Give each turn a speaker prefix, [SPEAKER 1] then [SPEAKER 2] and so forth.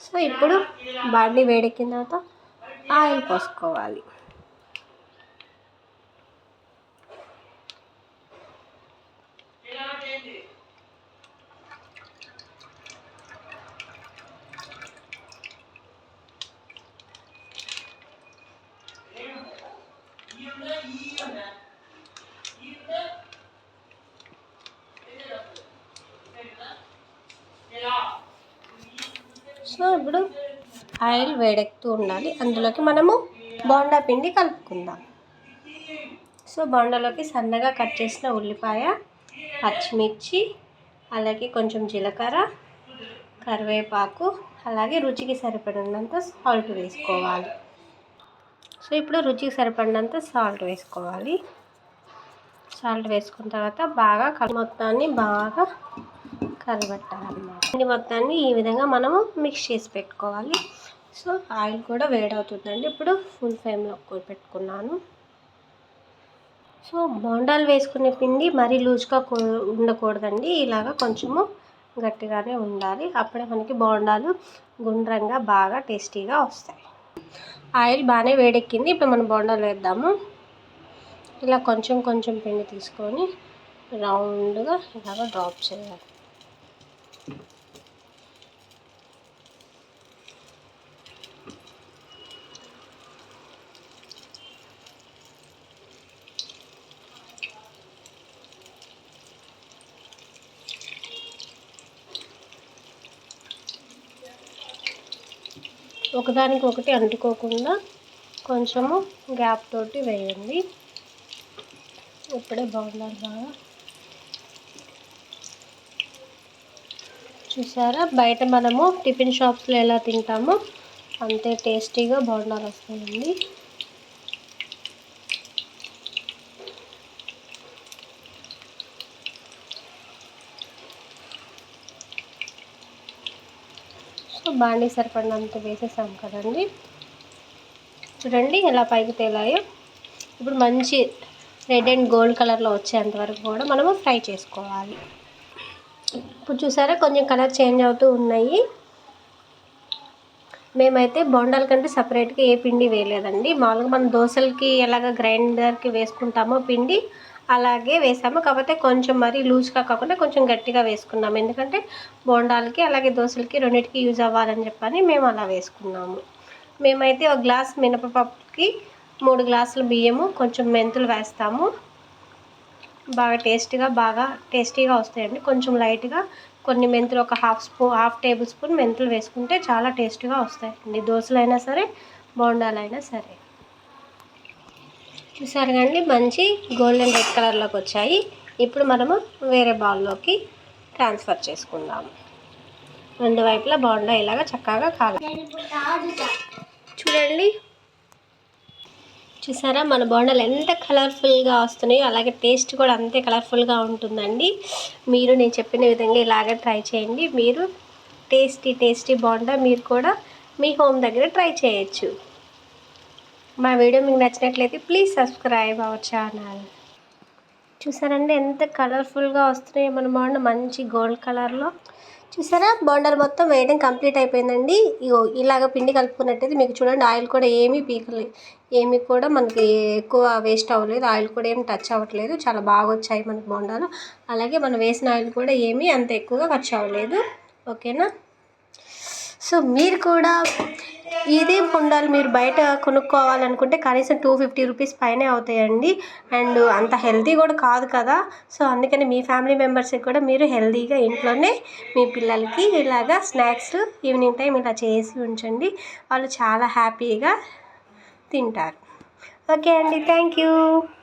[SPEAKER 1] So ఇప్పుడు బాండి వేడెక్కిన తర్వాత ఆయిల్ పోసుకోవాలి. సో ఇప్పుడు ఆయిల్ వేడెక్కుతూ ఉండాలి. అందులోకి మనము బోండా పిండి కలుపుకుందాం. సో బోండాలోకి సన్నగా కట్ చేసిన ఉల్లిపాయ, పచ్చిమిర్చి, అలాగే కొంచెం జీలకర్ర, కరివేపాకు, అలాగే రుచికి సరిపడినంత సాల్ట్ వేసుకోవాలి. సో ఇప్పుడు రుచికి సరిపడినంత సాల్ట్ వేసుకోవాలి. సాల్ట్ వేసుకున్న తర్వాత బాగా మొత్తాన్ని బాగా కలబెట్టాలన్నమాట. పిండి మొత్తాన్ని ఈ విధంగా మనము మిక్స్ చేసి పెట్టుకోవాలి. సో ఆయిల్ కూడా వేడవుతుందండి. ఇప్పుడు ఫుల్ ఫ్లేమ్లో పెట్టుకున్నాను. సో బోండాలు వేసుకునే పిండి మరీ లూజ్గా ఉండకూడదండి. ఇలాగా కొంచెము గట్టిగానే ఉండాలి. అప్పుడే మనకి బోండాలు గుండ్రంగా బాగా టేస్టీగా వస్తాయి. ఆయిల్ బాగానే వేడెక్కింది. ఇప్పుడు మనం బోండాలు వేద్దాము. ఇలా కొంచెం కొంచెం పిండి తీసుకొని రౌండ్గా ఇలాగ డ్రాప్ చేయాలి. ఒకదానికి ఒకటి అంటుకోకుండా కొంచెము గ్యాప్ తోటి వేయండి. ఇప్పుడే బోండాలు బాగా చూసారా, బయట మనము టిఫిన్ షాప్స్లో ఎలా తింటామో అంతే టేస్టీగా బోండాలు వస్తాయండి. సో బాండీ సరిపడినంత వేసేసాం కదండి. చూడండి ఎలా పైకి తేలాయో. ఇప్పుడు మంచి రెడ్ అండ్ గోల్డ్ కలర్లో వచ్చేంత వరకు కూడా మనము ఫ్రై చేసుకోవాలి. ఇప్పుడు చూసారా కొంచెం కలర్ చేంజ్ అవుతూ ఉన్నాయి. మేమైతే బోండాల కంటే సపరేట్గా ఏ పిండి వేయలేదండి. మామూలుగా మనం దోశలకి ఎలాగ గ్రైండర్కి వేసుకుంటామో పిండి అలాగే వేసాము. కాకపోతే కొంచెం మరీ లూజ్గా కాకుండా కొంచెం గట్టిగా వేసుకున్నాము. ఎందుకంటే బోండాలకి అలాగే దోశలకి రెండింటికి యూజ్ అవ్వాలని చెప్పని మేము అలా వేసుకున్నాము. మేమైతే ఒక గ్లాస్ మినపప్పుకి 3 గ్లాసుల బియ్యము, కొంచెం మెంతులు వేస్తాము. బాగా టేస్టీగా వస్తాయండి. కొంచెం లైట్గా కొన్ని మెంతులు ఒక హాఫ్ టేబుల్ స్పూన్ మెంతులు వేసుకుంటే చాలా టేస్టీగా వస్తాయండి. దోశలైనా సరే బోండాలైనా సరే. చూసారు కండి మంచి గోల్డెన్ రెడ్ కలర్లోకి వచ్చాయి. ఇప్పుడు మనము వేరే బౌల్లోకి ట్రాన్స్ఫర్ చేసుకుందాము. రెండు వైపులా బోండా ఇలాగా చక్కగా కాలాలి. చూడండి, చూసారా మన బోండాలు ఎంత కలర్ఫుల్గా వస్తున్నాయో, అలాగే టేస్ట్ కూడా అంతే కలర్ఫుల్గా ఉంటుందండి. మీరు నేను చెప్పిన విధంగా ఇలాగే ట్రై చేయండి. మీరు టేస్టీ బోండా మీరు కూడా మీ హోమ్ దగ్గర ట్రై చేయొచ్చు. మా వీడియో మీకు నచ్చినట్లయితే ప్లీజ్ సబ్స్క్రైబ్ అవర్ ఛానల్. చూసారండి ఎంత కలర్ఫుల్గా వస్తున్నాయో మన బోండా మంచి గోల్డ్ కలర్లో. చూసారా బోండాలు మొత్తం వేయడం కంప్లీట్ అయిపోయిందండి. ఇలాగ పిండి కలుపుకున్నట్టయితే మీకు చూడండి ఆయిల్ కూడా ఏమీ కూడా మనకి ఎక్కువ వేస్ట్ అవ్వలేదు. ఆయిల్ కూడా ఏమి టచ్ అవ్వట్లేదు. చాలా బాగా వచ్చాయి మనకి బోండాలు. అలాగే మనం వేసిన ఆయిల్ కూడా ఏమీ అంత ఎక్కువగా ఖర్చు అవ్వలేదు. ఓకేనా? సో మీరు కూడా ఇదే బోండాలు మీరు బయట కొనుక్కోవాలనుకుంటే కనీసం 250 రూపీస్ పైనే అవుతాయండి. అండ్ అంత హెల్తీ కూడా కాదు కదా. సో అందుకని మీ ఫ్యామిలీ మెంబర్స్కి కూడా మీరు హెల్తీగా ఇంట్లోనే మీ పిల్లలకి ఇలాగా స్నాక్స్ ఈవినింగ్ టైం ఇలా చేసి ఉంచండి. వాళ్ళు చాలా హ్యాపీగా తింటారు. ఓకే అండి, థ్యాంక్ యూ.